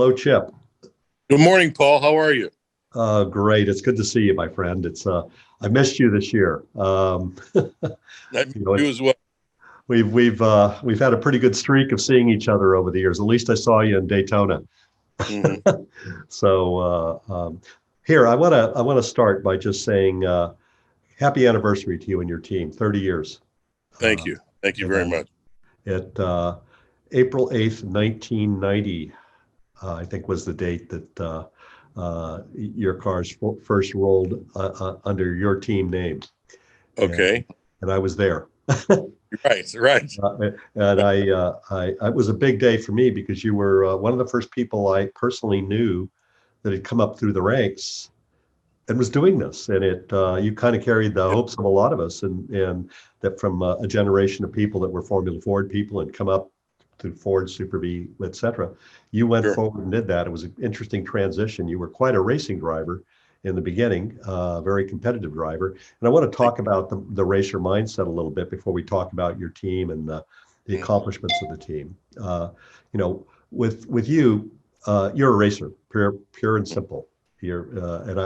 Hello, Chip. Good morning, Paul. How are you? Great. It's good to see you, my friend. I missed you this year. I miss You know, you as well. we've had a pretty good streak of seeing each other over the years. At least I saw you in Daytona. Hmm. So here, I want to start by just saying happy anniversary to you and your team. 30 years. Thank Uh, you. Thank you very and much. it April 8th, 1990. I think was the date that your cars first rolled under your team name, and Okay. I was there. Right. Right. And it was a big day for me because you were one of the first people I personally knew that had come up through the ranks and was doing this. And you kind of carried the Yeah, hopes of a lot of us, and that from a generation of people that were Formula Ford people and come up to Ford, Super V, et cetera. You went sure. forward and did that. It was an interesting transition. You were quite a racing driver in the beginning, very competitive driver. And I want to Thank talk about the racer mindset a little bit before we talk about your team and the you. accomplishments of the team. With you, you're a racer, pure and simple. And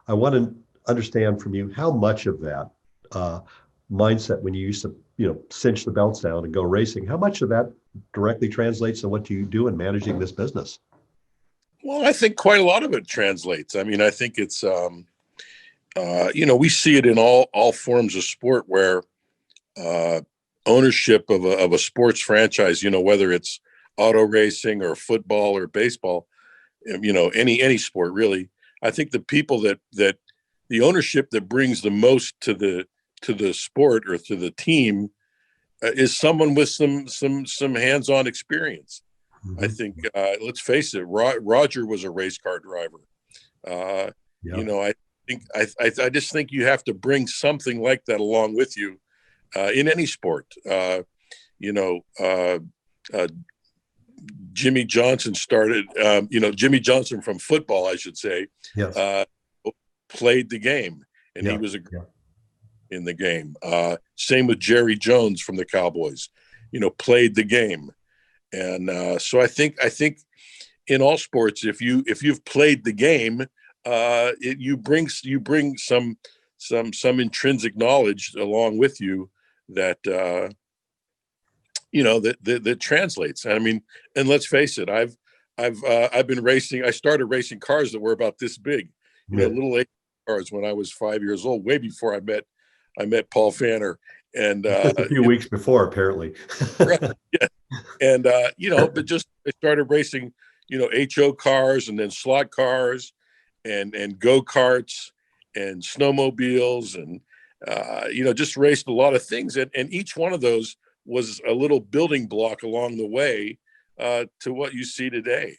I want to understand from you how much of that uh, mindset when you used to cinch the belts down and go racing, how much of that directly translates to what you do in managing this business? Well, I think quite a lot of it translates. I mean, I think it's we see it in all forms of sport where uh, ownership of a sports franchise, whether it's auto racing or football or baseball, any sport really. I think the people that the ownership that brings the most to the sport or to the team is someone with some hands-on experience. I Mhm. think let's face it, Roger was a race car driver. Uh, Yeah. I think I just think you have to bring something like that along with you in any sport. You know, uh, uh, Jimmy Johnson started. Jimmy Johnson from football, I should say, Yes. uh, played the game, and he Yeah. was a Yeah. in the game. Same with Jerry Jones from the Cowboys. Played the game, and so I think in all sports, if you've played the game, you bring some intrinsic knowledge along with you that that translates. I mean, and let's face it, I've been racing. I started racing cars that were about this big, Yeah. little cars when I was 5 years old, way before I met Paul Fanner, and Just a few weeks before, apparently. right, yeah, and but just I started racing, HO cars and then slot cars, and go karts and snowmobiles, and just raced a lot of things, and each one of those was a little building block along the way to what you see today.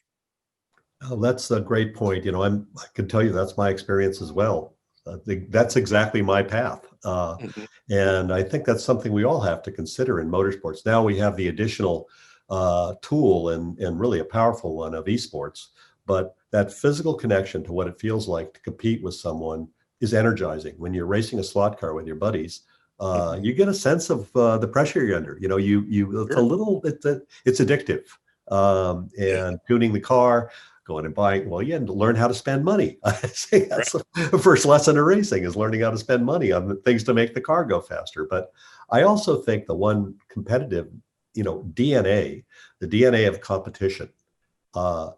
Oh, that's a great point. I can tell you that's my experience as well. I think that's exactly my path. Mhm. And I think that's something we all have to consider in motorsports. Now we have the additional tool and really a powerful one of esports, but that physical connection to what it feels like to compete with someone is energizing. When you're racing a slot car with your buddies, Mhm. you get a sense of the pressure you're under. It's a Sure. little, it's addictive. Yeah. And tuning the car, going and buying. Well, you had to learn how to spend money. I say Right. that's the first lesson of racing is learning how to spend money on the things to make the car go faster. But I also think the one competitive, DNA, the DNA of competition, uh,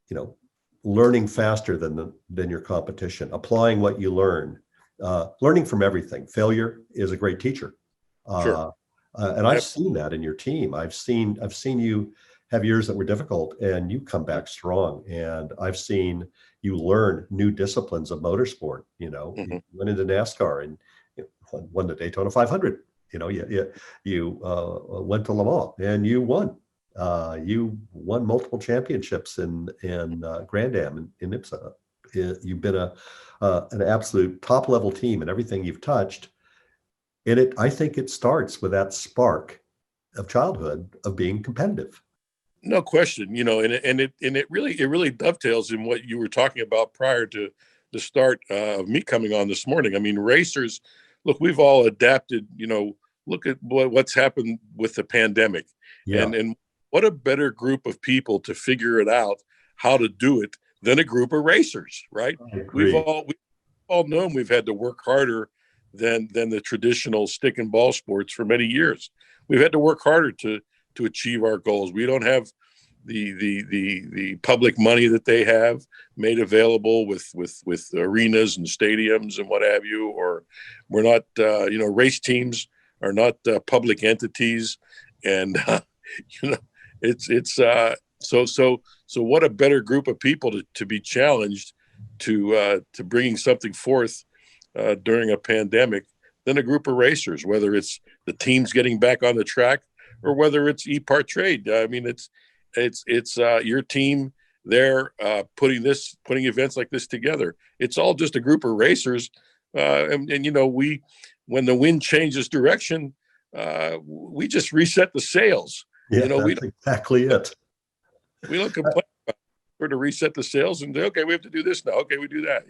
you know, learning faster than your competition, applying what you learn, learning from everything. Failure is a great teacher. Sure. Uh, and I've Yep. seen that in your team. I've seen you have years that were difficult and you come back strong. And I've seen you learn new disciplines of motorsport. You Mhm. went into NASCAR and won the Daytona 500. You went to Le Mans and you won. You won multiple championships in Grand Am in IMSA. You've been an absolute top level team in everything you've touched. And I think it starts with that spark of childhood of being competitive. No question, and it really dovetails in what you were talking about prior to the start of me coming on this morning. I mean, racers, look, we've all adapted. Look at what's happened with the pandemic, Yeah. and what a better group of people to figure it out how to do it than a group of racers, right? I agree. We've all known we've had to work harder than the traditional stick and ball sports for many years. We've had to work harder to achieve our goals. We don't have the public money that they have made available with arenas and stadiums and what have you, or we're not race teams are not public entities, and it's so what a better group of people to be challenged to bringing something forth during a pandemic than a group of racers, whether it's the teams getting back on the track or whether it's e-part trade. I mean, it's your team there putting events like this together. It's all just a group of racers, and when the wind changes direction, we just reset the sails. Yeah, that's exactly it. We don't complain about it. We're to reset the sails and okay, we have to do this now. Okay, we do that.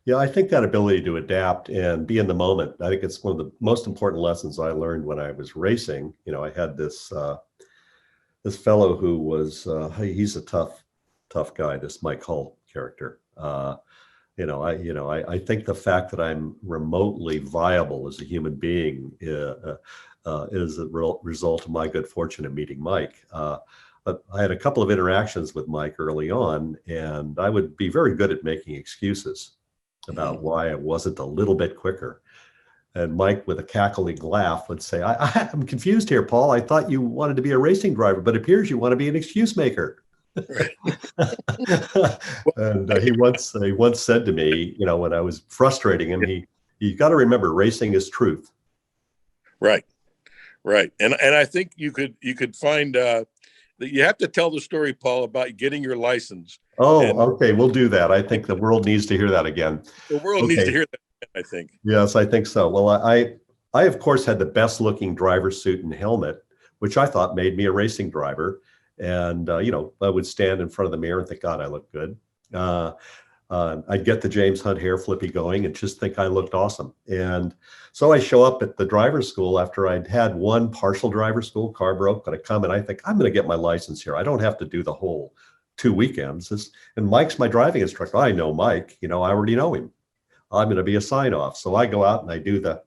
Yeah, I think that ability to adapt and be in the moment, I think it's one of the most important lessons I learned when I was racing. I had this fellow who was he's a tough guy, this Mike Hull character. I think the fact that I'm remotely viable as a human being is a result of my good fortune in meeting Mike. But I had a couple of interactions with Mike early on, and I would be very good at making excuses about why I wasn't a little bit quicker. And Mike, with a cackling laugh, would say, I'm confused here, Paul. I thought you wanted to be a racing driver, but it appears you want to be an excuse maker. And he once said to me, when I was frustrating him, you got to remember, racing is truth. Right. And I think you could find that you have to tell the story, Paul, about getting your license. Okay, we'll do that. I think the world needs to hear that again. The world needs to hear that, I think. Yes, I think so. Well, I of course had the best looking driver's suit and helmet, which I thought made me a racing driver. And I would stand in front of the mirror and think, God, I look good. I'd get the James Hunt hair flippy going and just think I looked awesome. And so I show up at the driver's school after I'd had one partial driver's school, car broke, but I come and I think I'm going to get my license here. I don't have to do the whole 2 weekends. And Mike's my driving instructor. I know Mike, I already know him. I'm going to be a sign off. So I go out and I do the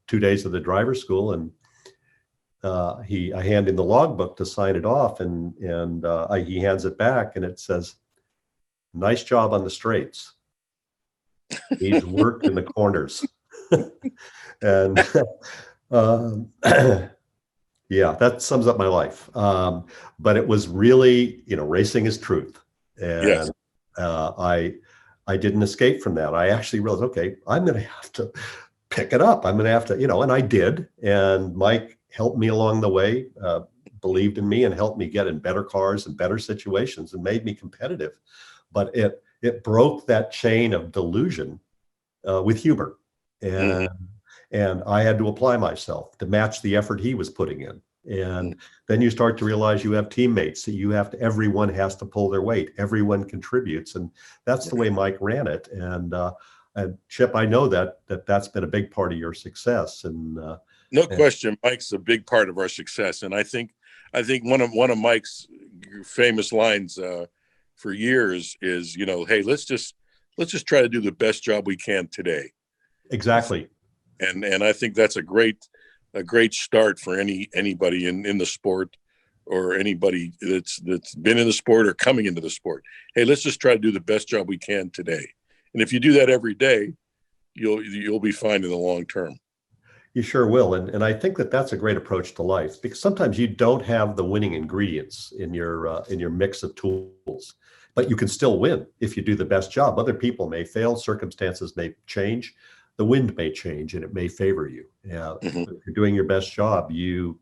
2 days of the driver's school, and I hand him the logbook to sign it off, and he hands it back, and it says, "Nice job on the straights. Needs work in the corners." And yeah, that sums up my life. But it was really, racing is truth, and yes. I didn't escape from that. I actually realized, okay, I'm going to have to pick it up. I'm going to have to, and I did. And Mike helped me along the way, believed in me and helped me get in better cars and better situations and made me competitive. But it broke that chain of delusion with humor. And I had to apply myself to match the effort he was putting in. And then you start to realize you have teammates that everyone has to pull their weight. Everyone contributes. And that's the way Mike ran it. And Chip, I know that's been a big part of your success. And no question, Mike's a big part of our success. And I think one of Mike's famous lines for years is, hey, let's just try to do the best job we can today. Exactly. And I think that's a great start for anybody in the sport, or anybody that's been in the sport or coming into the sport. Hey, let's just try to do the best job we can today. And if you do that every day, you'll be fine in the long term. You sure will. And I think that's a great approach to life, because sometimes you don't have the winning ingredients in your mix of tools, but you can still win if you do the best job. Other people may fail, circumstances may change, the wind may change, and it may favor you. If you're doing your best job, you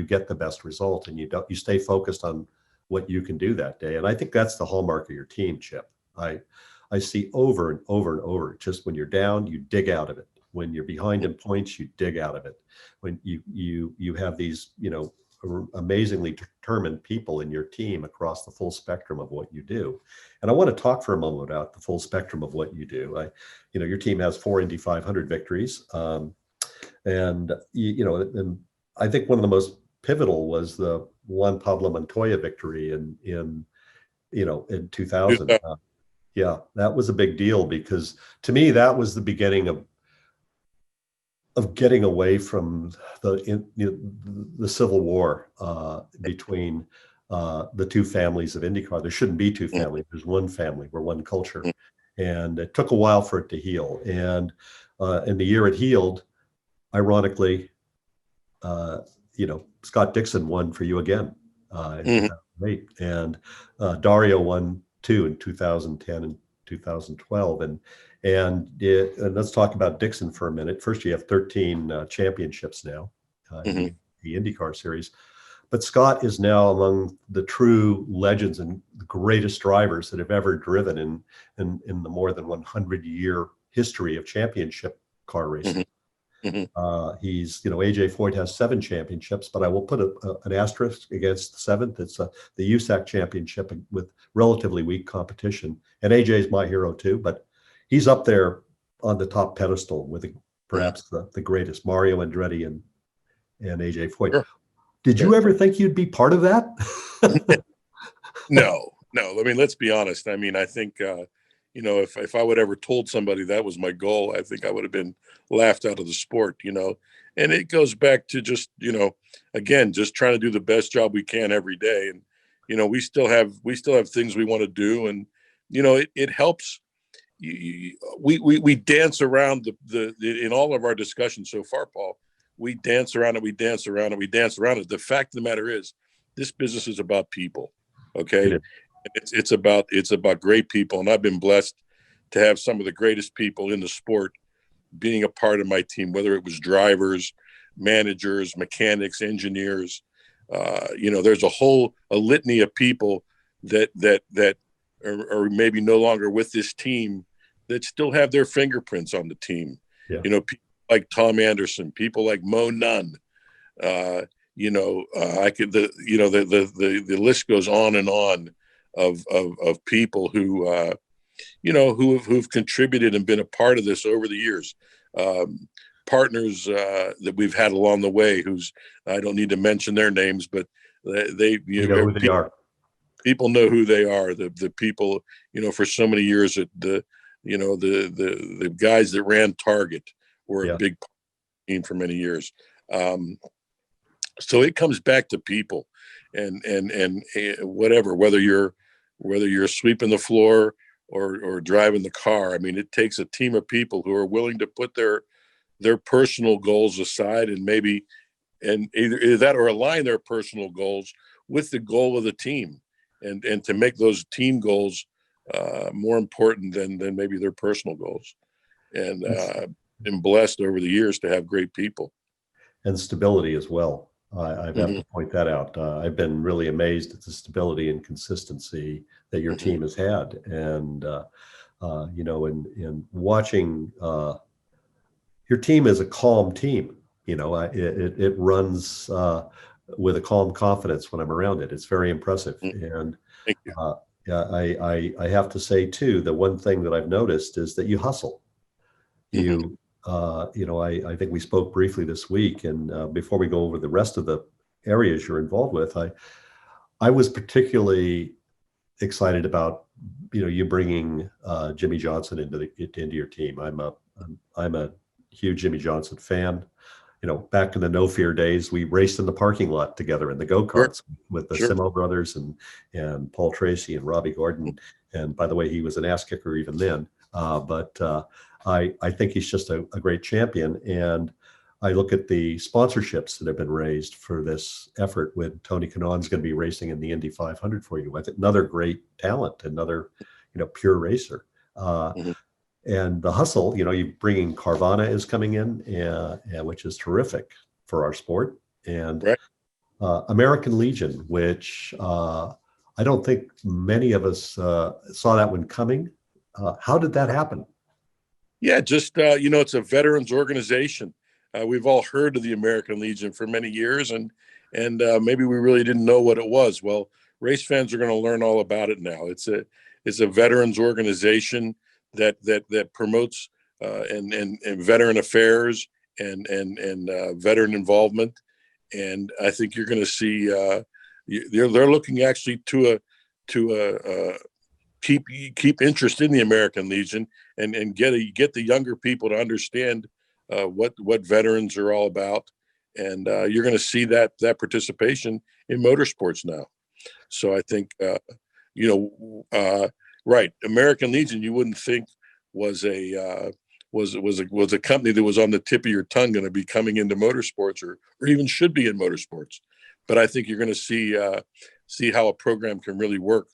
get the best result, and you stay focused on what you can do that day. And I think that's the hallmark of your team, Chip. I see over and over and over, just when you're down, you dig out of it. When you're behind in points, you dig out of it. When you have these, amazingly determined people in your team across the full spectrum of what you do. And I want to talk for a moment about the full spectrum of what you do. Your team has 4 Indy 500 victories. And I think one of the most pivotal was the one Pablo Montoya victory in 2000. Yeah, that was a big deal because to me that was the beginning of getting away from the civil war between the two families of IndyCar. There shouldn't be two families. There's one family. We're one culture, and it took a while for it to heal. And in the year it healed, ironically, Scott Dixon won for you again in 2008, and Dario won too in 2010 and 2012. And let's talk about Dixon for a minute. First, you have 13 championships now in the IndyCar series. But Scott is now among the true legends and the greatest drivers that have ever driven in the more than 100-year history of championship car racing. He's, AJ Foyt has 7 championships, but I will put an asterisk against the 7th. It's the USAC championship with relatively weak competition. And AJ is my hero too, but he's up there on the top pedestal with perhaps the greatest, Mario Andretti and AJ Foyt. Sure. Did you ever think you'd be part of that? No. I mean, let's be honest. I mean, I think, if I would ever told somebody that was my goal, I think I would have been laughed out of the sport, and it goes back to just, again, just trying to do the best job we can every day. And, we still have things we want to do. And, it helps. We dance around in all of our discussions so far, Paul, we dance around it. The fact of the matter is this business is about people. Okay. It's about great people. And I've been blessed to have some of the greatest people in the sport being a part of my team, whether it was drivers, managers, mechanics, engineers. There's a litany of people that are maybe no longer with this team that still have their fingerprints on the team. Yeah. People like Tom Anderson, people like Mo Nunn. The list goes on and on of people who've contributed and been a part of this over the years. Partners that we've had along the way, who's, I don't need to mention their names, but they know who they are. People know who they are. The people, for so many years, the guys that ran Target were a big team for many years. So it comes back to people, and whether you're sweeping the floor or driving the car. I mean, it takes a team of people who are willing to put their personal goals aside and either that or align their personal goals with the goal of the team, and to make those team goals more important than maybe their personal goals. And been blessed over the years to have great people. And stability as well. I have to point that out. I've been really amazed at the stability and consistency that your team has had. And, in watching your team is a calm team. It runs with a calm confidence when I'm around it. It's very impressive. And Thank you. I have to say too, the one thing that I've noticed is that you hustle. I think we spoke briefly this week, and before we go over the rest of the areas you're involved with, I was particularly excited about you bringing Jimmy Johnson into your team. I'm a huge Jimmy Johnson fan. Back in the No Fear days, we raced in the parking lot together in the go-karts with the Simo brothers and Paul Tracy and Robbie Gordon. And by the way, he was an ass kicker even then. But I think he's just a great champion. And I look at the sponsorships that have been raised for this effort when Tony Kanaan's going to be racing in the Indy 500 for you. I think another great talent, another, pure racer. And the hustle, you bringing Carvana is coming in, and which is terrific for our sport. And American Legion, which I don't think many of us saw that one coming. How did that happen? Yeah, just, it's a veterans organization. We've all heard of the American Legion for many years, and maybe we really didn't know what it was. Well, race fans are going to learn all about it now. It's a veterans organization that promotes and veteran affairs and veteran involvement. And I think you're going to see they're looking actually to keep interest in the American Legion and get the younger people to understand what veterans are all about, and you're going to see that participation in motorsports now. So I think right, American Legion, you wouldn't think was a company that was on the tip of your tongue going to be coming into motorsports or even should be in motorsports. But I think you're going to see how a program can really work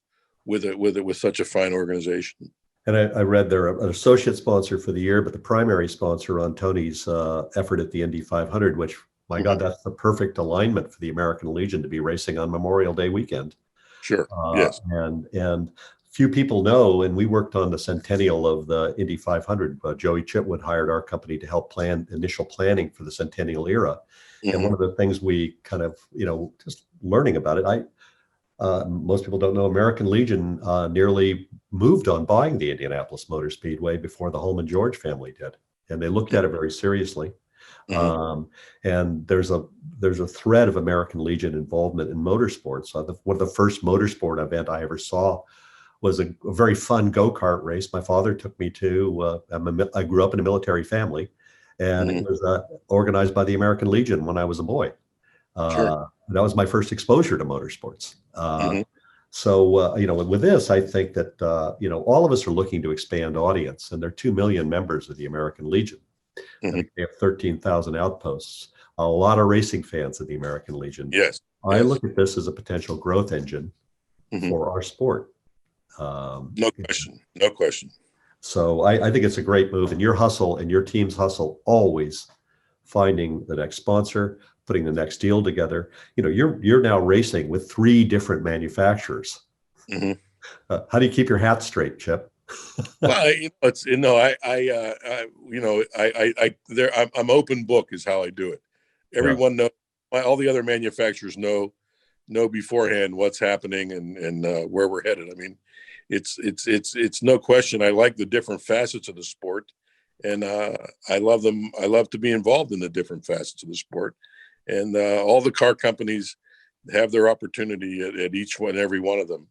with such a fine organization. And I read they're an associate sponsor for the year, but the primary sponsor on Tony's effort at the Indy 500, which, my God, that's the perfect alignment for the American Legion to be racing on Memorial Day weekend. Sure. Yes. And few people know, and we worked on the centennial of the Indy 500. Joey Chitwood hired our company to help plan initial planning for the centennial era. And one of the things we kind of, just learning about it, most people don't know American Legion nearly moved on buying the Indianapolis Motor Speedway before the Holman George family did, and they looked at it very seriously. And there's a thread of American Legion involvement in motorsports. One of the first motorsport event I ever saw was a very fun go-kart race my father took me to. I grew up in a military family, and it was organized by the American Legion when I was a boy. Sure. That was my first exposure to motorsports. So, with this, I think that, all of us are looking to expand audience, and there are 2 million members of the American Legion. I think they have 13,000 outposts, a lot of racing fans of the American Legion. Yes. I look at this as a potential growth engine for our sport. No question. So I think it's a great move, and your hustle and your team's hustle, always finding the next sponsor, putting the next deal together. You're now racing with 3 different manufacturers. How do you keep your hat straight, Chip? Well, I'm open book is how I do it. Everyone knows, all the other manufacturers know beforehand what's happening and where we're headed. I mean, it's no question. I like the different facets of the sport, and I love them. I love to be involved in the different facets of the sport, and all the car companies have their opportunity at each one, every one of them.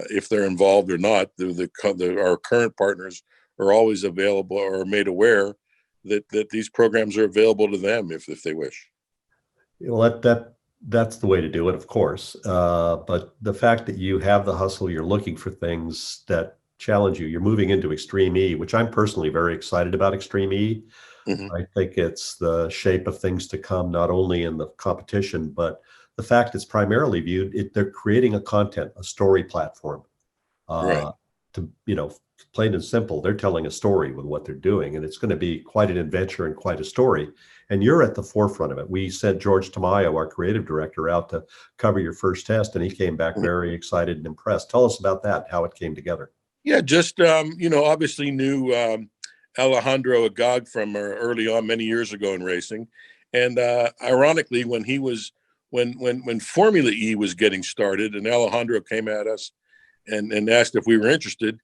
If they're involved or not, our current partners are always available or made aware that these programs are available to them if they wish. Well, that's the way to do it, of course. But the fact that you have the hustle, you're looking for things that challenge you. You're moving into Extreme E, which I'm personally very excited about. Extreme E. I think it's the shape of things to come, not only in the competition, but the fact it's primarily viewed, they're creating a story platform. Right. Plain and simple, they're telling a story with what they're doing, and it's going to be quite an adventure and quite a story. And you're at the forefront of it. We sent George Tamayo, our creative director, out to cover your first test, and he came back very excited and impressed. Tell us about that, how it came together. Yeah, just obviously knew Alejandro Agag from early on, many years ago in racing, and ironically, when Formula E was getting started, and Alejandro came at us and asked if we were interested,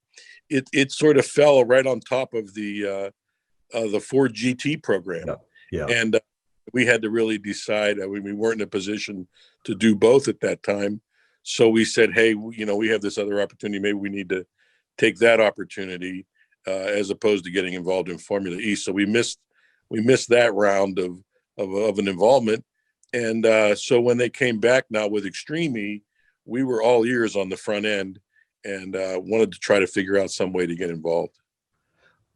it sort of fell right on top of the Ford GT program. Yeah. And we had to really decide. We weren't in a position to do both at that time. So we said, hey, we have this other opportunity. Maybe we need to take that opportunity as opposed to getting involved in Formula E. So we missed that round of an involvement. And so when they came back now with Extreme E, we were all ears on the front end and wanted to try to figure out some way to get involved.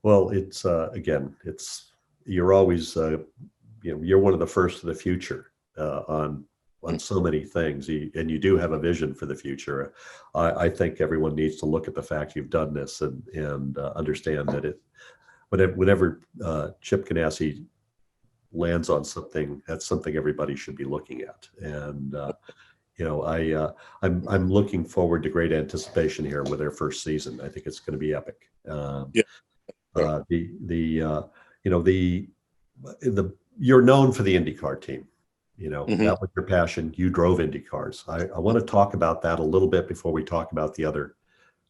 Well, it's you're always you're one of the first of the future on so many things, and you do have a vision for the future. I think everyone needs to look at the fact you've done this and understand that whenever Chip Ganassi lands on something, that's something everybody should be looking at. And I'm looking forward to great anticipation here with their first season. I think it's going to be epic. You're known for the IndyCar team. That was your passion. You drove IndyCars. I want to talk about that a little bit before we talk about the other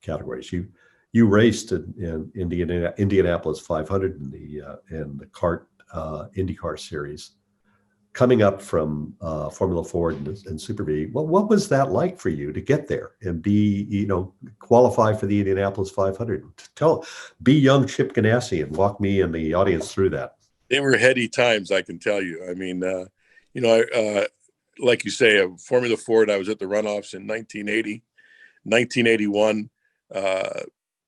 categories. You raced in Indianapolis 500 in the kart IndyCar series. coming up from Formula Ford and Super V, what was that like for you to get there and be, qualify for the Indianapolis 500? Be young Chip Ganassi and walk me and the audience through that. They were heady times, I can tell you. I mean, like you say, Formula Ford, I was at the runoffs in 1980, 1981,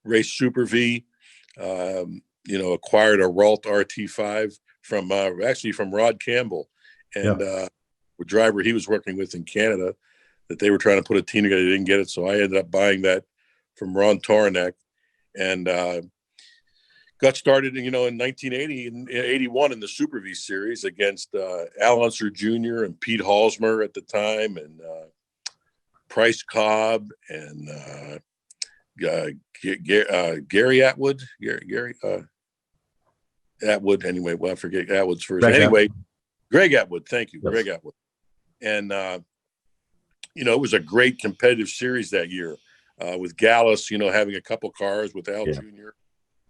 raced Super V, acquired a Ralt RT5 from Rod Campbell, and the driver he was working with in Canada, that they were trying to put a team together. They didn't get it, so I ended up buying that from Ron Toronek, and got started, in 1980 and 81 in the Super V series against Al Unser Jr. and Pete Halsmer at the time, and Price Cobb and Gary Atwood. Gary Atwood. Anyway, well, I forget Atwood's first. Greg Atwood. Thank you, yes. Greg Atwood. And it was a great competitive series that year with Gallus. Having a couple cars with Al Jr.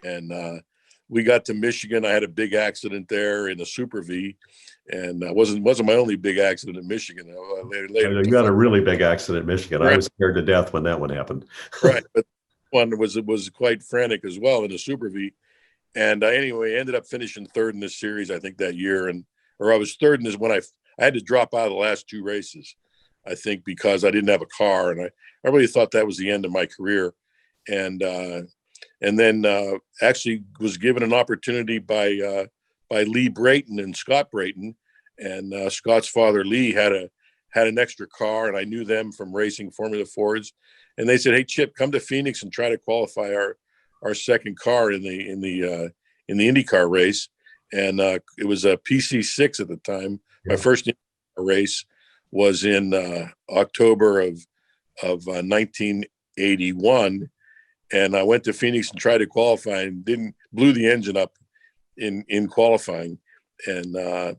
And we got to Michigan. I had a big accident there in the Super V, and wasn't my only big accident in Michigan. Later you got a really big accident in Michigan. Right. I was scared to death when that one happened. Right, but one was quite frantic as well in the Super V. And anyway, ended up finishing third in this series, I think, that year. Or I was third in this when I had to drop out of the last two races, I think, because I didn't have a car, and I really thought that was the end of my career. And then actually was given an opportunity by Lee Brayton and Scott Brayton, and Scott's father Lee had an extra car, and I knew them from racing Formula Fords, and they said, "Hey Chip, come to Phoenix and try to qualify our second car in the IndyCar race." And it was a PC6 at the time. My first IndyCar race was in October of 1981. And I went to Phoenix and tried to qualify and blew the engine up in qualifying. And there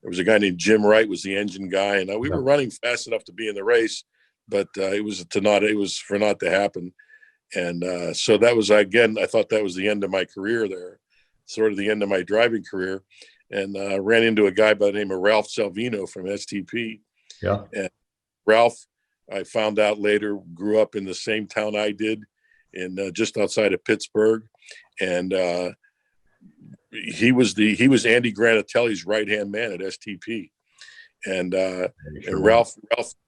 was a guy named Jim Wright was the engine guy, and we were running fast enough to be in the race, but it was for not to happen. And so that was, again, I thought that was the end of my career there, sort of the end of my driving career. And ran into a guy by the name of Ralph Salvino from STP. Yeah. And Ralph, I found out later, grew up in the same town I did, in just outside of Pittsburgh, and he was Andy Granatelli's right hand man at STP, and Ralph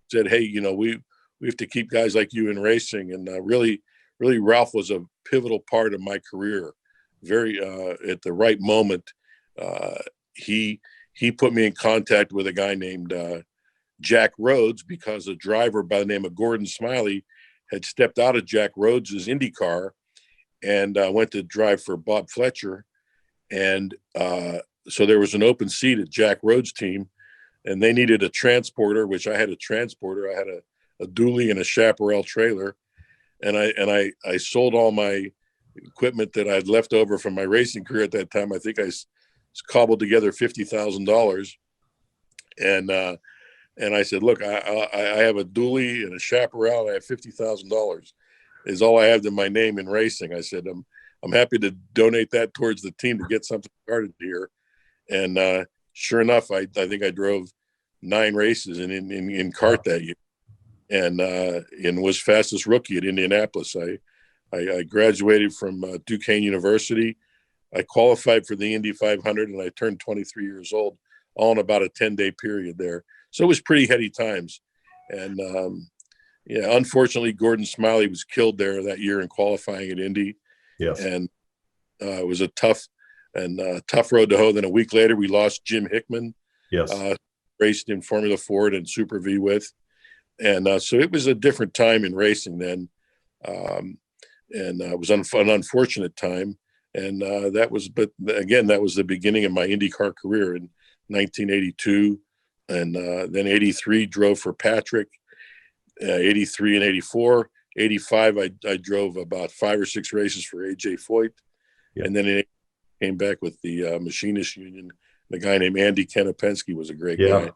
said, "Hey, we have to keep guys like you in racing," and really Ralph was a pivotal part of my career. Very at the right moment, he put me in contact with a guy named Jack Rhodes, because a driver by the name of Gordon Smiley had stepped out of Jack Rhodes's Indy car and went to drive for Bob Fletcher. And so there was an open seat at Jack Rhodes' team, and they needed a transporter, which I had a transporter. I had a dually and a chaparral trailer. And I sold all my equipment that I'd left over from my racing career at that time. I think I cobbled together $50,000. And I said, "Look, I have a dually and a chaparral. I have $50,000. Is all I have to my name in racing." I said, "I'm happy to donate that towards the team to get something started here." And sure enough, I think I drove 9 races in kart that year, and was fastest rookie at Indianapolis. I graduated from Duquesne University. I qualified for the Indy 500, and I turned 23 years old, all in about a 10-day period there. So it was pretty heady times. And unfortunately, Gordon Smiley was killed there that year in qualifying at Indy. Yes. And it was a tough road to hoe. Then a week later, we lost Jim Hickman. Yes. Raced in Formula Ford and Super V with. And so it was a different time in racing then. And it was an unfortunate time. And that was the beginning of my IndyCar career in 1982. And then 83 drove for Patrick, 83 and 84. 85, I drove about 5 or 6 races for AJ Foyt. Yeah. And then it came back with the Machinist Union. The guy named Andy Kenopensky was a great guy.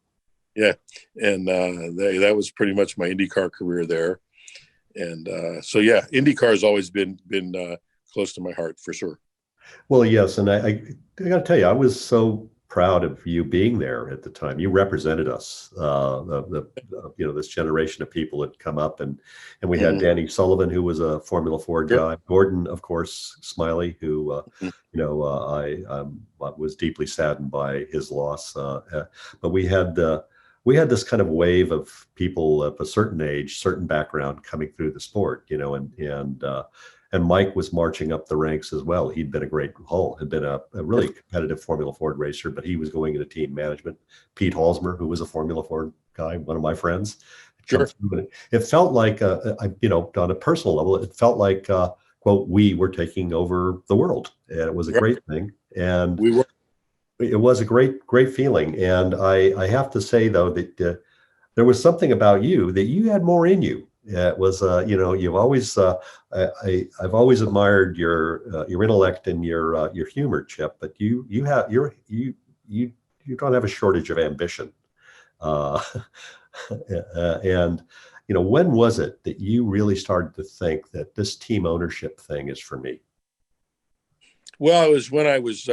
Yeah. And that was pretty much my IndyCar career there. And so, IndyCar has always been close to my heart for sure. Well, yes. And I got to tell you, I was so proud of you being there at the time. You represented us, this generation of people that come up, and we had Danny Sullivan, who was a Formula Ford Sure. guy. Gordon, of course, Smiley, who I was deeply saddened by his loss. But we had this kind of wave of people of a certain age, certain background coming through the sport, and Mike was marching up the ranks as well. He'd been had been a really competitive Formula Ford racer, but he was going into team management. Pete Halsmer, who was a Formula Ford guy, one of my friends, had come through. It felt like, on a personal level, it felt like, quote, we were taking over the world, and it was a great thing. And We were. it was a great feeling. And I have to say, though, that there was something about you that you had more in you. It was, you've always, I've always admired your intellect and your humor, Chip. But you don't have a shortage of ambition. And when was it that you really started to think that this team ownership thing is for me? Well, it was when I was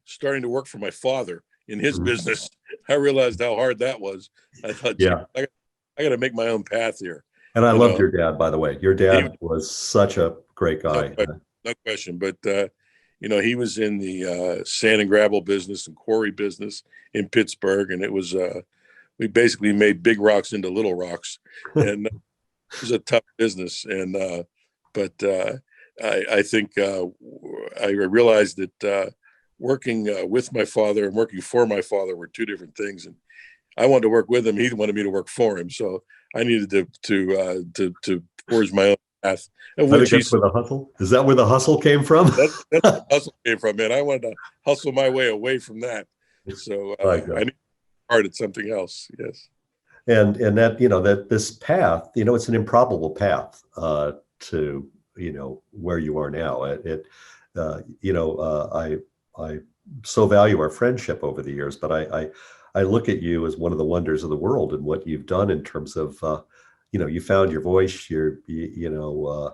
starting to work for my father in his business. I realized how hard that was. I thought, Yeah. I got to make my own path here. And I loved your dad, by the way. Your dad was such a great guy. No question. But, he was in the sand and gravel business and quarry business in Pittsburgh. And it was, we basically made big rocks into little rocks. And it was a tough business. And, I think I realized that working with my father and working for my father were two different things. And I wanted to work with him. He wanted me to work for him. So I needed to forge my own path. I think that's where the hustle. Is that where the hustle came from? That's where the hustle came from, man. I wanted to hustle my way away from that. So I needed to start at something else. Yes. And that, that this path, it's an improbable path to, where you are now. I so value our friendship over the years, but I look at you as one of the wonders of the world and what you've done in terms of, you found your voice, the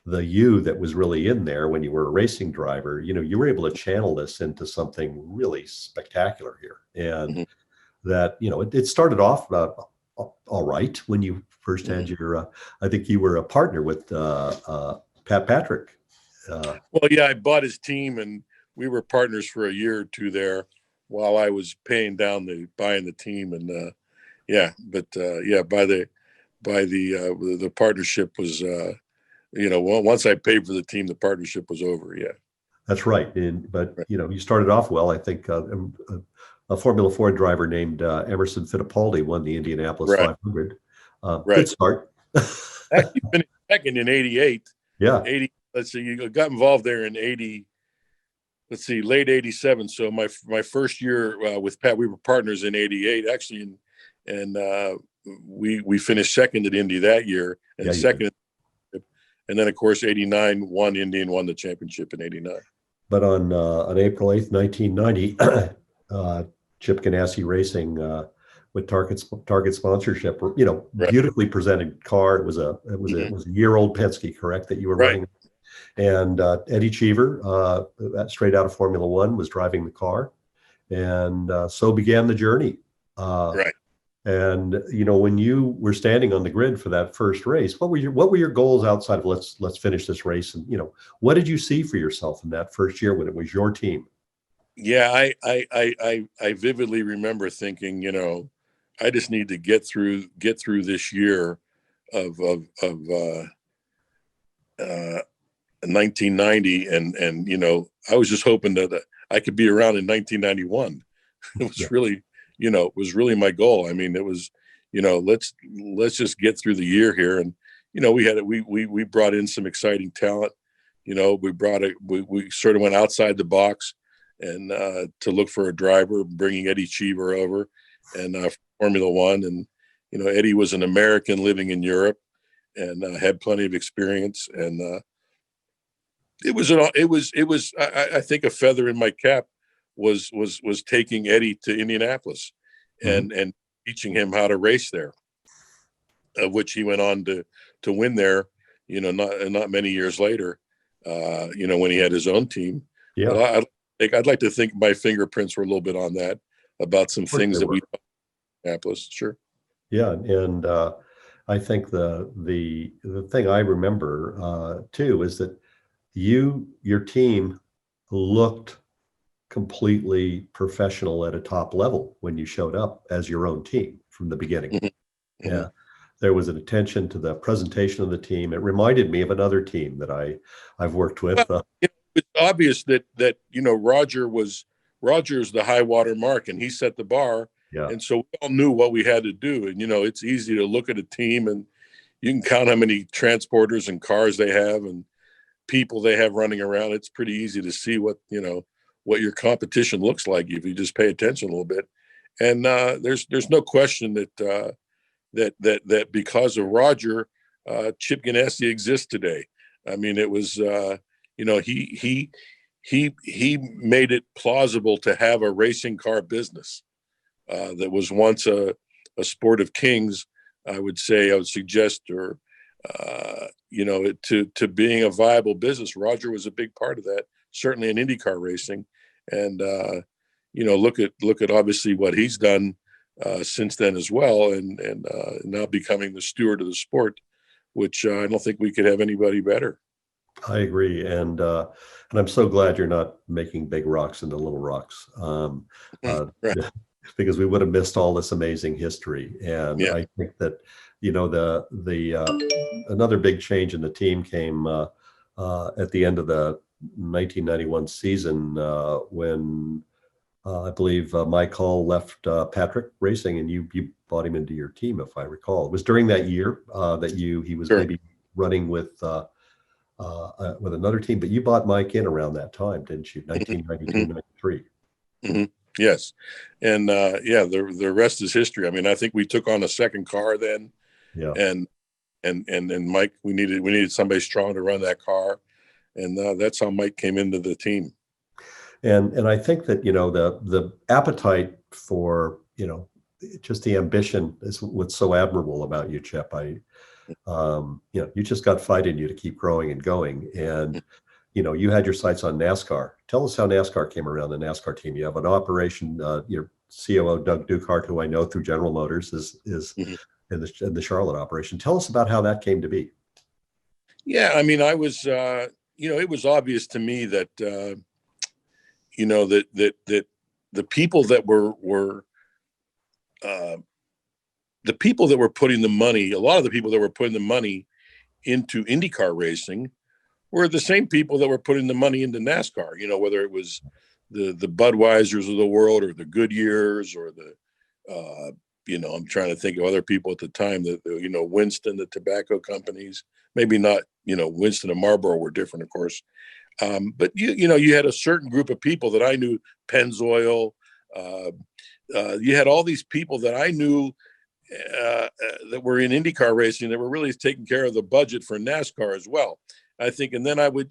you that was really in there when you were a racing driver, you were able to channel this into something really spectacular here. And that, it started off all right when you first had your, I think you were a partner with Pat Patrick. Well, yeah, I bought his team and we were partners for a year or two there while I was buying the team. And the partnership was, once I paid for the team, the partnership was over. Yeah, that's right. But you started off well. I think a Formula Ford driver named Emerson Fittipaldi won the Indianapolis 500. Good start. Actually finished second in 88. Yeah. 80. Let's see, you got involved there in 80. Let's see, late 87. So my first year with Pat, we were partners in 88 actually. And we finished second at Indy that year and second. And then of course, 89 won Indy and won the championship in 89. But on April 8th, 1990, Chip Ganassi Racing with Target sponsorship, beautifully presented car. It was a year-old Penske, correct, that you were running? And Eddie Cheever, straight out of Formula One, was driving the car, and so began the journey. And when you were standing on the grid for that first race, what were your goals outside of let's finish this race? And what did you see for yourself in that first year when it was your team? Yeah, I vividly remember thinking, I just need to get through this year of 1990, and I was just hoping that I could be around in 1991. It was really, was really my goal. I mean, it was, let's just get through the year here, and we brought in some exciting talent. We sort of went outside the box and to look for a driver, bringing Eddie Cheever over and Formula One, and Eddie was an American living in Europe and had plenty of experience, and it was I think a feather in my cap was taking Eddie to Indianapolis and teaching him how to race there, of which he went on to win there, not many years later, when he had his own team. Yeah. But I'd like to think my fingerprints were a little bit on that about some Of course things they that were. we Minneapolis. Sure. Yeah, and I think the thing I remember too is that your team looked completely professional at a top level when you showed up as your own team from the beginning. Mhm. Mhm. Yeah. There was an attention to the presentation of the team. It reminded me of another team that I've worked Well, with. it's obvious that Roger's the high water mark, and he set the bar, Yeah. and so we all knew what we had to do. And it's easy to look at a team and you can count how many transporters and cars they have and people they have running around. It's pretty easy to see what your competition looks like if you just pay attention a little bit. And there's no question that because of Roger, Chip Ganassi exists today. I mean, it was he made it plausible to have a racing car business that was once a sport of kings. I would suggest, or to being a viable business. Roger was a big part of that, certainly in IndyCar racing, and look at obviously what he's done since then as well, and now becoming the steward of the sport, which I don't think we could have anybody better. I agree, and I'm so glad you're not making big rocks into little rocks, Right. because we would have missed all this amazing history. And Yeah. I think that the another big change in the team came at the end of the 1991 season when I believe Mike Hall left Patrick Racing, and you brought him into your team, if I recall. It was during that year that he was Sure. maybe running with another team, but you bought Mike in around that time, didn't you? Mhm. 1992, Mhm. 93. Mhm. Yes, and the rest is history. I mean, I think we took on a second car then, Yeah. and Mike, we needed somebody strong to run that car, and that's how Mike came into the team. And I think that, the appetite for, just the ambition is what's so admirable about you, Chip. You just got fight in you to keep growing and going. And, you had your sights on NASCAR. Tell us how NASCAR came around, the NASCAR team. You have an operation, your COO, Doug Ducart, who I know through General Motors, is Mhm. in the Charlotte operation. Tell us about how that came to be. Yeah, I mean, I was, it was obvious to me that, that the people that were uh, the people that were putting the money, a lot of the people that were putting the money into IndyCar racing were the same people that were putting the money into NASCAR. Whether it was the Budweisers of the world or the Goodyears or I'm trying to think of other people at the time that, Winston, the tobacco companies, maybe not, Winston and Marlboro were different, of course. But you had a certain group of people that I knew, Pennzoil. Uh, you had all these people that I knew that were in IndyCar racing that were really taking care of the budget for NASCAR as well. I think, and then we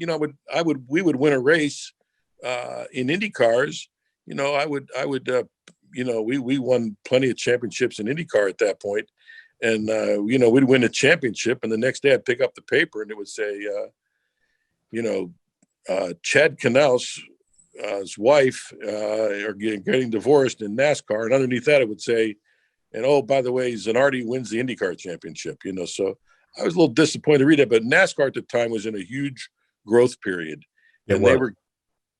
would win a race in Indy cars. We won plenty of championships in IndyCar at that point, and we'd win a championship, and the next day I'd pick up the paper and it would say, Chad Knaus, his wife, are getting divorced in NASCAR, and underneath that it would say, and oh, by the way, Zanardi wins the IndyCar championship. So I was a little disappointed to read it, but NASCAR at the time was in a huge growth period, It and was.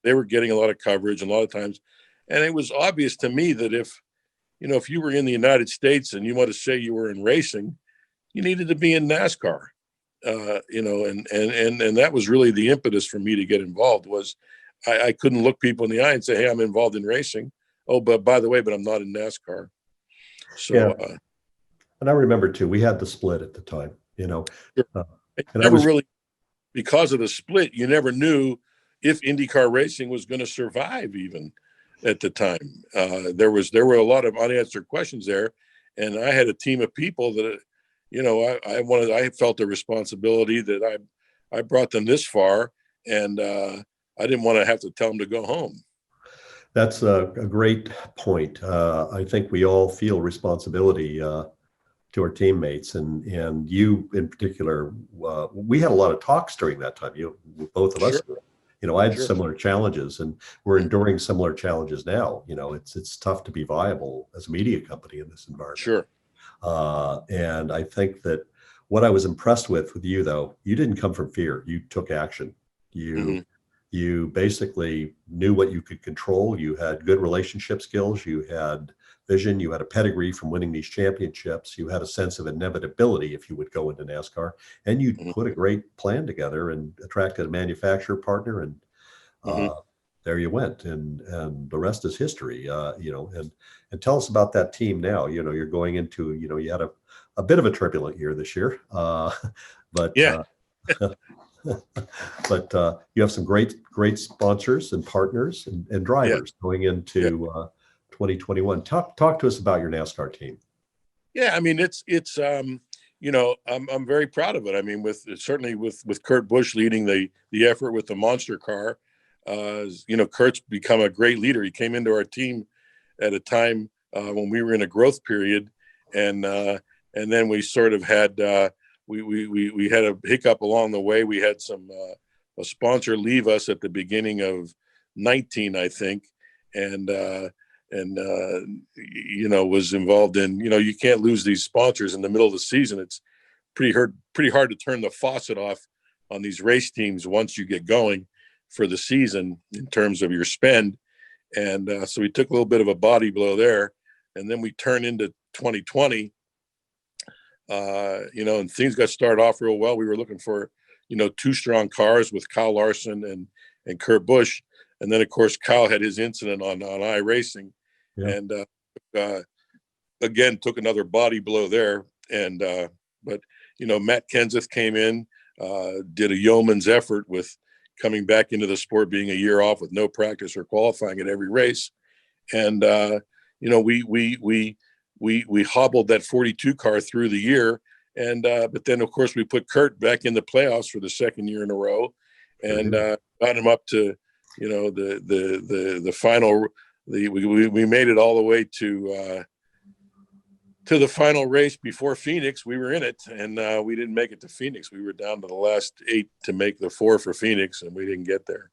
they were getting a lot of coverage and a lot of times, and it was obvious to me that if you were in the United States and you want to say you were in racing, you needed to be in NASCAR. And that was really the impetus for me to get involved. Was I couldn't look people in the eye and say, hey, I'm involved in racing. Oh, but by the way, but I'm not in NASCAR. Yeah. So And I remember too, we had the split at the time, uh, and I never was, really, because of the split, you never knew if IndyCar racing was going to survive even at the time. There were a lot of unanswered questions there, and I had a team of people that, I felt a responsibility that I brought them this far, and I didn't want to have to tell them to go home. that's a great point. I think we all feel responsibility to our teammates, and you in particular. We had a lot of talks during that time. Both of us, Sure. I had Sure. similar challenges, and we're enduring similar challenges now. It's tough to be viable as a media company in this environment. Sure. And I think that what I was impressed with you, though, you didn't come from fear. You took action. Hmm. You basically knew what you could control. You had good relationship skills. You had vision. You had a pedigree from winning these championships. You had a sense of inevitability if you would go into NASCAR, and you Hmm. put a great plan together and attracted a manufacturer partner, and Hmm. there you went, and the rest is history. And tell us about that team now. You're going into, you had a bit of a turbulent year this year, but Yeah. but you have some great sponsors and partners and Yeah. drivers going Yeah. into 2021. Talk to us about your NASCAR team. Yeah. I mean, it's I'm very proud of it. I mean, certainly with Kurt Busch leading the effort with the monster car. Kurt's become a great leader. He came into our team at a time when we were in a growth period, and then we sort of had we had a hiccup along the way. We had a sponsor leave us at the beginning of 19, I think, and was involved in, you can't lose these sponsors in the middle of the season. It's pretty hard to turn the faucet off on these race teams once you get going for the season in terms of your spend. And so we took a little bit of a body blow there, and then we turned into 2020, and things got started off real well. We were looking for, two strong cars with Kyle Larson and Kurt Busch. And then of course, Kyle had his incident on iRacing, Yeah. and again, took another body blow there. And, but Matt Kenseth came in, did a yeoman's effort with coming back into the sport, being a year off with no practice or qualifying at every race. And, we hobbled that 42 car through the year. And, but then of course we put Kurt back in the playoffs for the second year in a row, and, got him up to, the final, we made it all the way to the final race before Phoenix. We were in it, and we didn't make it to Phoenix. We were down to the last 8 to make the 4 for Phoenix, and we didn't get there.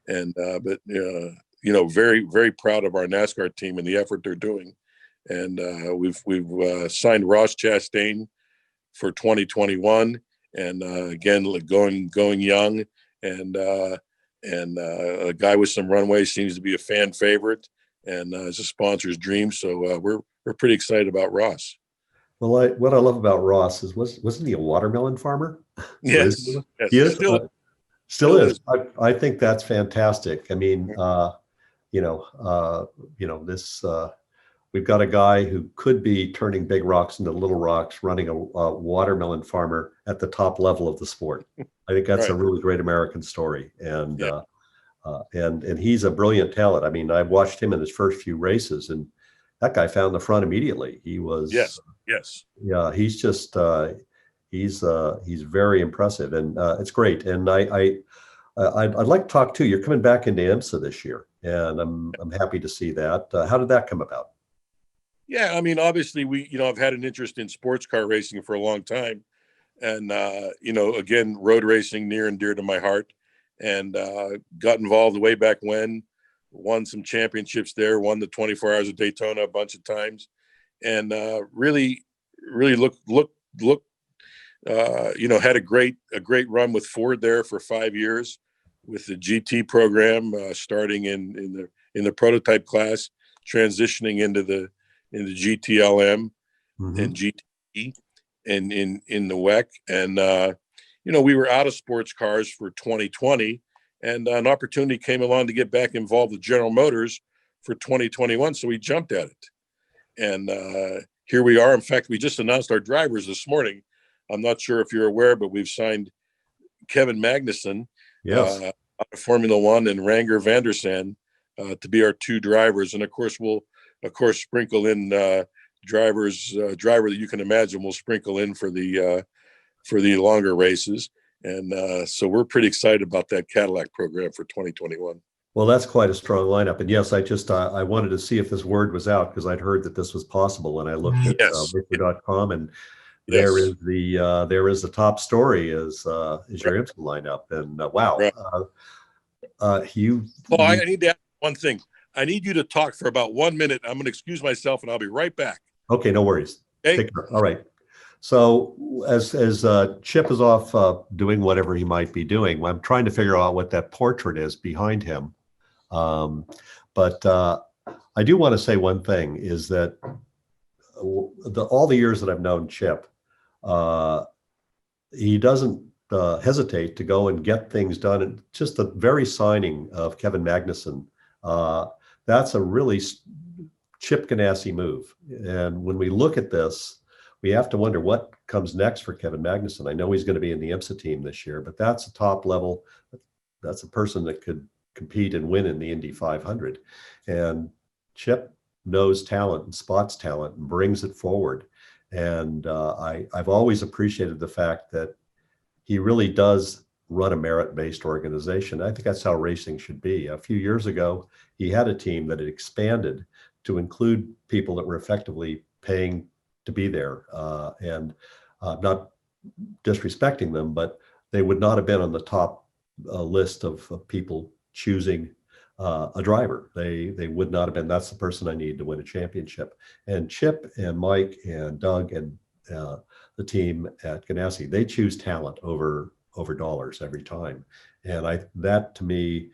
And but very, very proud of our NASCAR team and the effort they're doing. And we've signed Ross Chastain for 2021, and again, going young, and a guy with some runway, seems to be a fan favorite, and is a sponsor's dream. So we're pretty excited about Ross. Well, what I love about Ross is, wasn't he a watermelon farmer? Yes, yes, He is. Still is. is. I think that's fantastic. I mean, this. We've got a guy who could be turning big rocks into little rocks, running a watermelon farmer at the top level of the sport. I think that's a really great American story, and and he's a brilliant talent. I mean, I watched him in his first few races, and that guy found the front immediately. He was yes. Yeah, he's just he's very impressive, and it's great. And I'd like to talk too. You're coming back into IMSA this year, and I'm happy to see that. How did that come about? Yeah, I mean, obviously I've had an interest in sports car racing for a long time, and again, road racing near and dear to my heart, and got involved way back when, won some championships there, won the 24 Hours of Daytona a bunch of times, and really had a great run with Ford there for 5 years with the GT program, starting in the prototype class, transitioning into the GTLM and GT and in the WEC. And we were out of sports cars for 2020, and an opportunity came along to get back involved with General Motors for 2021, so we jumped at it. And here we are. In fact, we just announced our drivers this morning. I'm not sure if you're aware, but we've signed Kevin Magnussen, out of Formula One, and Ranger Vandersand to be our 2 drivers. And of course, we'll sprinkle in driver that you can imagine. We'll sprinkle in for the longer races. And so we're pretty excited about that Cadillac program for 2021. Well, that's quite a strong lineup. And yes, I wanted to see if this word was out, because I'd heard that this was possible, and I looked at Racer.com, and there is the top story is your IMSA lineup. And wow, right. Paul, I need to ask one thing. I need you to talk for about 1 minute. I'm going to excuse myself, and I'll be right back. Okay, no worries. Okay. Take care. All right. So as Chip is off doing whatever he might be doing, I'm trying to figure out what that portrait is behind him. But I do want to say one thing is that all the years that I've known Chip, he doesn't hesitate to go and get things done. And just the very signing of Kevin Magnussen, that's a really Chip Ganassi move. And when we look at this, we have to wonder what comes next for Kevin Magnussen. I know he's going to be in the IMSA team this year, but that's a top level. That's a person that could compete and win in the Indy 500. And Chip knows talent and spots talent and brings it forward. And I've always appreciated the fact that he really does run a merit-based organization. I think that's how racing should be. A few years ago, he had a team that had expanded to include people that were effectively paying to be there, and not disrespecting them, but they would not have been on the top list of people choosing a driver. They would not have been. That's the person I need to win a championship. And Chip and Mike and Doug and the team at Ganassi, they choose talent over dollars every time. And that to me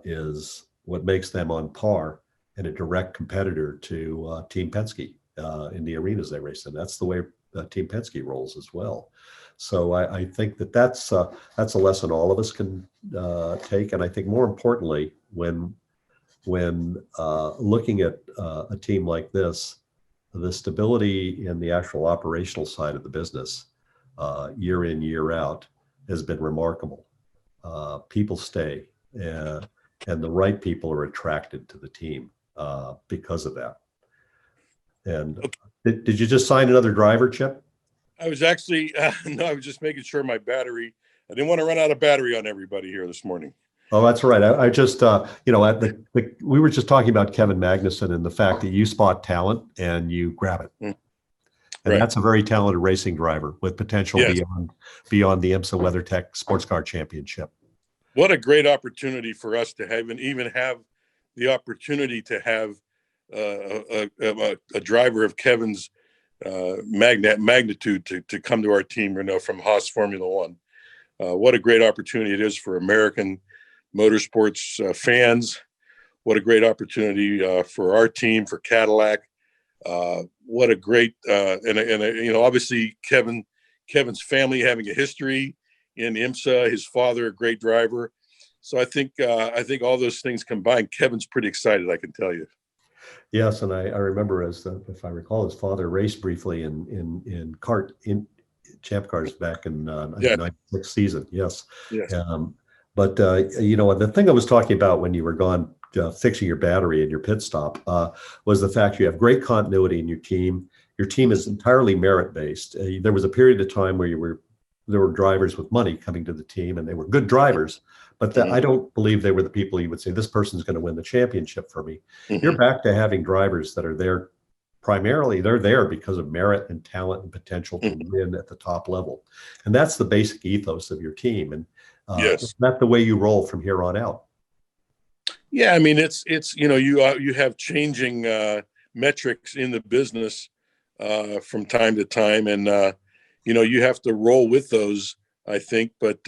is what makes them on par and a direct competitor to Team Penske in the arenas they race in. That's the way Team Penske rolls as well. So I think that's a lesson all of us can take. And I think more importantly, when looking at a team like this, the stability in the actual operational side of the business, year in, year out, has been remarkable. People stay, and the right people are attracted to the team because of that. And did you just sign another driver, Chip? I was actually, no, I was just making sure my battery, I didn't want to run out of battery on everybody here this morning. Oh, that's right. I just, we were just talking about Kevin Magnussen and the fact that you spot talent and you grab it. And right. That's a very talented racing driver with potential Yes. beyond the IMSA WeatherTech Sports Car Championship. What a great opportunity for us to have, and even have the opportunity to have a driver of Kevin's magnitude to come to our team, from Haas Formula One. What a great opportunity it is for American motorsports fans. What a great opportunity for our team, for Cadillac. What a great obviously Kevin's family having a history in IMSA, his father a great driver. So I think all those things combined, Kevin's pretty excited, I can tell you. Yes, and I remember, if I recall, his father raced briefly in champ cars back in the 96 season. Yes. But the thing I was talking about when you were gone fixing your battery and your pit stop was the fact you have great continuity in your team. Your team is entirely merit-based. There was a period of time where there were drivers with money coming to the team, and they were good drivers, but I don't believe they were the people you would say, this person's going to win the championship for me. Mm-hmm. You're back to having drivers that are there primarily, they're there because of merit and talent and potential to win at the top level. And that's the basic ethos of your team. And is that the way you roll from here on out? Yeah, I mean, it's you have changing metrics in the business from time to time, and you have to roll with those, I think. But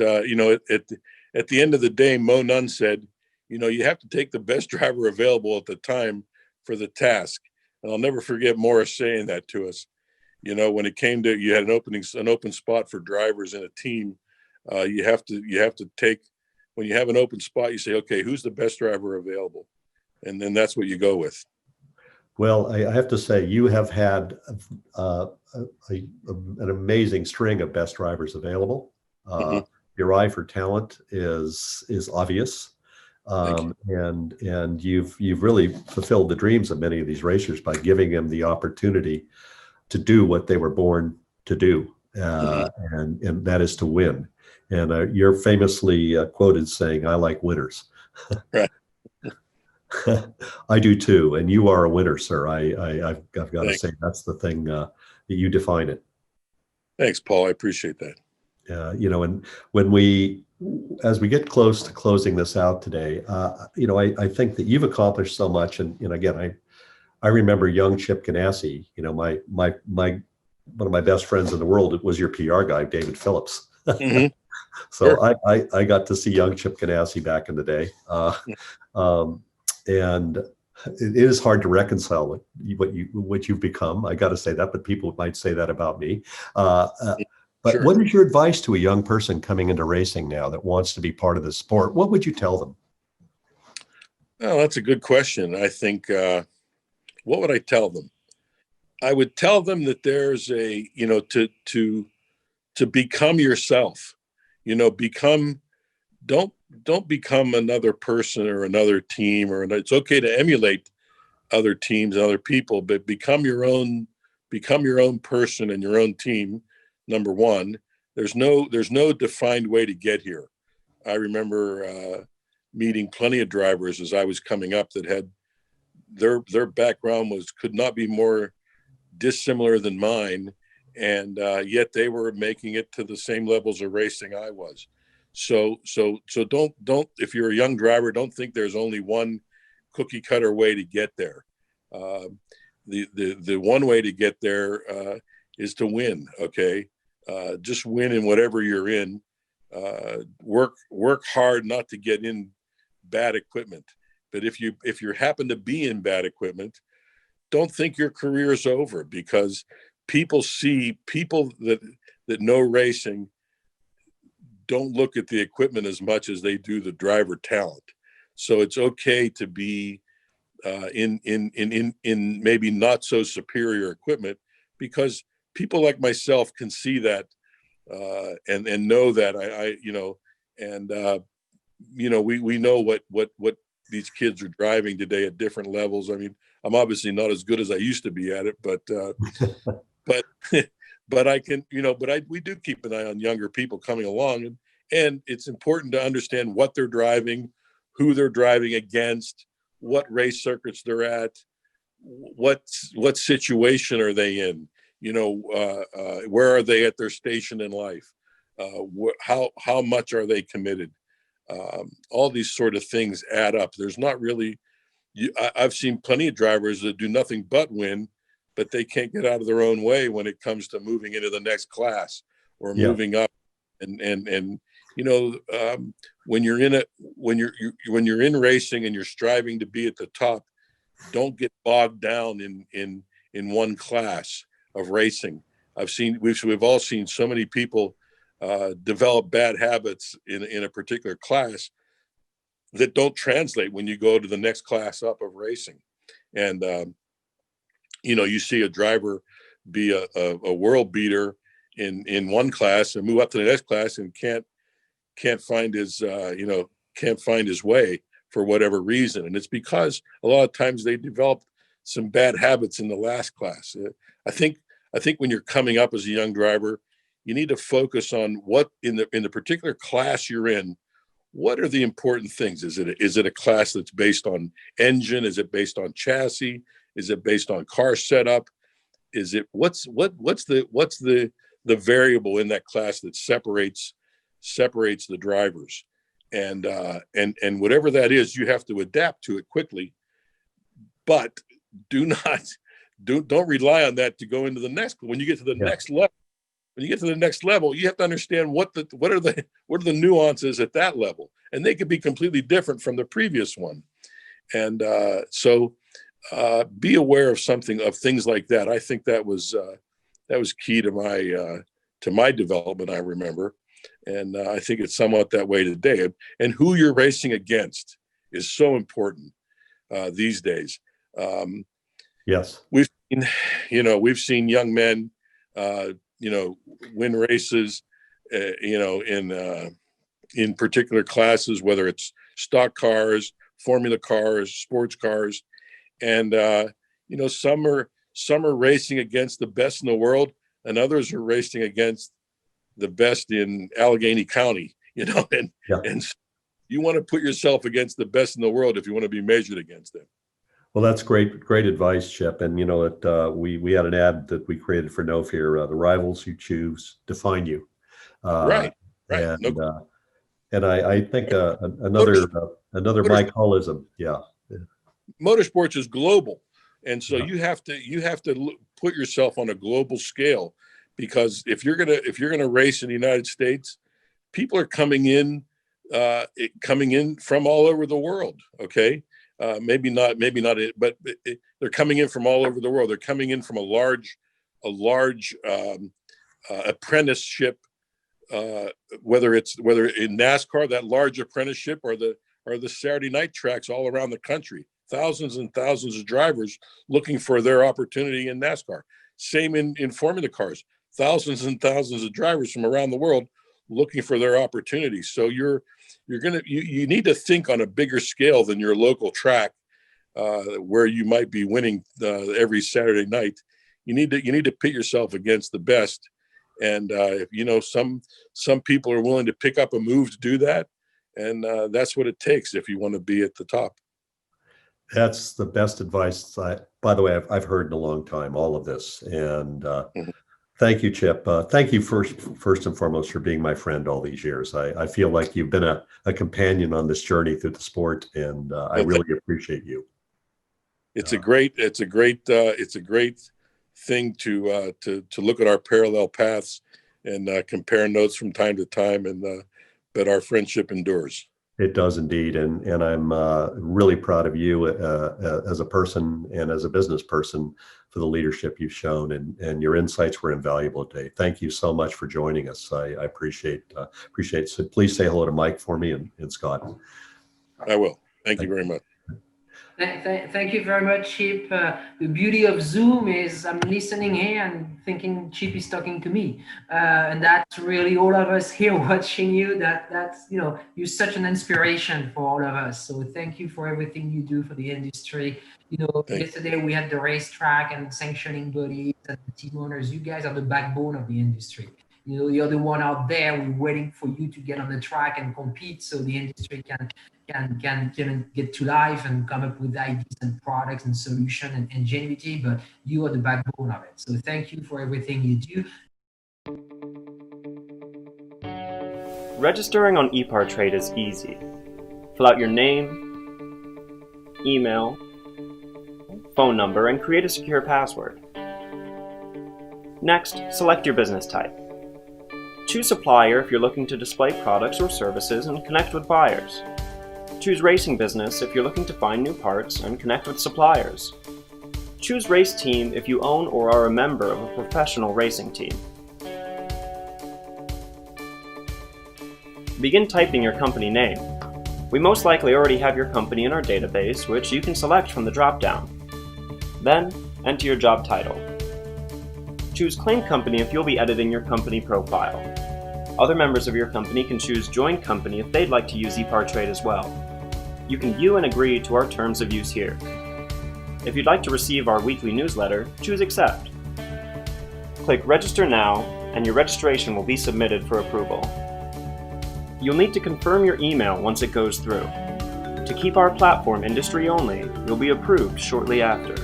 at the end of the day, Mo Nunn said, you have to take the best driver available at the time for the task. And I'll never forget Morris saying that to us. When it came to, you had an open spot for drivers in a team, you have to take, when you have an open spot, you say, okay, who's the best driver available? And then that's what you go with. Well, I have to say, you have had an amazing string of best drivers available. Your eye for talent is obvious. And you've really fulfilled the dreams of many of these racers by giving them the opportunity to do what they were born to do, and that is to win. And you're famously quoted saying, "I like winners." Right. I do too, and you are a winner, sir. I've got to say that's the thing that you define it. Thanks, Paul. I appreciate that. And as we get close to closing this out today, I think that you've accomplished so much. And again, I remember young Chip Ganassi, my one of my best friends in the world, it was your PR guy, David Phillips. Mm-hmm. So Sure. I got to see young Chip Ganassi back in the day. And it is hard to reconcile what you've become. I got to say that, but people might say that about me. But Sure. what is your advice to a young person coming into racing now that wants to be part of the sport? What would you tell them? Oh, that's a good question. I think, what would I tell them? I would tell them that there's to become yourself, don't become another person or another team it's okay to emulate other teams and other people, but become your own person and your own team. Number one, there's no defined way to get here. I remember meeting plenty of drivers as I was coming up that had their background could not be more dissimilar than mine, and yet they were making it to the same levels of racing I was. So don't if you're a young driver, don't think there's only one cookie cutter way to get there. The one way to get there is to win. Okay, just win in whatever you're in. Work hard not to get in bad equipment. But if you happen to be in bad equipment, don't think your career is over, because people that know racing don't look at the equipment as much as they do the driver talent. So it's okay to be in maybe not so superior equipment, because people like myself can see that and know that we know what these kids are driving today at different levels. I mean, I'm obviously not as good as I used to be at it, but but I can, we do keep an eye on younger people coming along, and it's important to understand what they're driving, who they're driving against, what race circuits they're at, what situation are they in, where are they at their station in life, how much are they committed. All these sort of things add up. There's not really, I've seen plenty of drivers that do nothing but win, but they can't get out of their own way when it comes to moving into the next class or Yeah. moving up. And when you're in racing and you're striving to be at the top, don't get bogged down in one class of racing. We've all seen so many people develop bad habits in a particular class that don't translate when you go to the next class up of racing. And you see a driver be a world beater in one class and move up to the next class and can't find his way for whatever reason. And it's because a lot of times they developed some bad habits in the last class. I think when you're coming up as a young driver, you need to focus on what in the particular class you're in. What are the important things? Is it a class that's based on engine? Is it based on chassis? Is it based on car setup? Is it what's the variable in that class that separates the drivers? And whatever that is, you have to adapt to it quickly. But don't rely on that to go into the next. When you get to the next level, you have to understand what are the nuances at that level, and they could be completely different from the previous one. And so be aware of things like that. I think that was key to my development, I remember. And I think it's somewhat that way today. And who you're racing against is so important these days. Yes. We've seen young men, win races, in particular classes, whether it's stock cars, formula cars, sports cars. And, some are racing against the best in the world, and others are racing against the best in Allegheny County, and you want to put yourself against the best in the world if you want to be measured against them. Well, that's great advice, Chip. And we had an ad that we created for No Fear. The rivals you choose define you. Right. Right. And No, and I think Motor- another motor- Mike Hollism. Yeah. motorsports is global, and so Yeah. you have to put yourself on a global scale, because if you're gonna race in the United States, people are coming in from all over the world. Okay, maybe not it, but they're coming in from all over the world. They're coming in from a large apprenticeship. Whether in NASCAR, that large apprenticeship, or the Saturday night tracks all around the country, thousands and thousands of drivers looking for their opportunity in NASCAR. Same in Formula cars, thousands and thousands of drivers from around the world looking for their opportunities. So you need to think on a bigger scale than your local track, where you might be winning every Saturday night. You need to pit yourself against the best, and some people are willing to pick up a move to do that, and that's what it takes if you want to be at the top. That's the best advice. By the way, I've heard in a long time, all of this. And Mhm. thank you, Chip. Thank you first and foremost for being my friend all these years. I feel like you've been a companion on this journey through the sport, and I really appreciate you. It's a great thing to look at our parallel paths and compare notes from time to time, and but our friendship endures. It does indeed, and I'm really proud of you as a person and as a business person for the leadership you've shown, and your insights were invaluable today. Thank you so much for joining us. I appreciate it. So please say hello to Mike for me and Scott. I will. Thank you very much. Thank you very much, Chip. The beauty of Zoom is I'm listening here and thinking Chip is talking to me, and that's really all of us here watching you. That's you're such an inspiration for all of us. So thank you for everything you do for the industry. Yesterday we had the racetrack and sanctioning bodies and the team owners. You guys are the backbone of the industry. You're the one out there. We're waiting for you to get on the track and compete, so the industry can get to life and come up with ideas and products and solution and ingenuity. But you are the backbone of it. So thank you for everything you do. Registering on ePartrade is easy. Fill out your name, email, phone number, and create a secure password. Next, select your business type. Choose supplier if you're looking to display products or services and connect with buyers. Choose racing business if you're looking to find new parts and connect with suppliers. Choose race team if you own or are a member of a professional racing team. Begin typing your company name. We most likely already have your company in our database, which you can select from the drop-down. Then, enter your job title. Choose Claim Company if you'll be editing your company profile. Other members of your company can choose Join Company if they'd like to use ePartrade as well. You can view and agree to our terms of use here. If you'd like to receive our weekly newsletter, choose Accept. Click Register Now, and your registration will be submitted for approval. You'll need to confirm your email once it goes through. To keep our platform industry only, you'll be approved shortly after.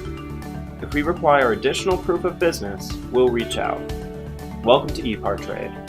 If we require additional proof of business, we'll reach out. Welcome to ePartrade.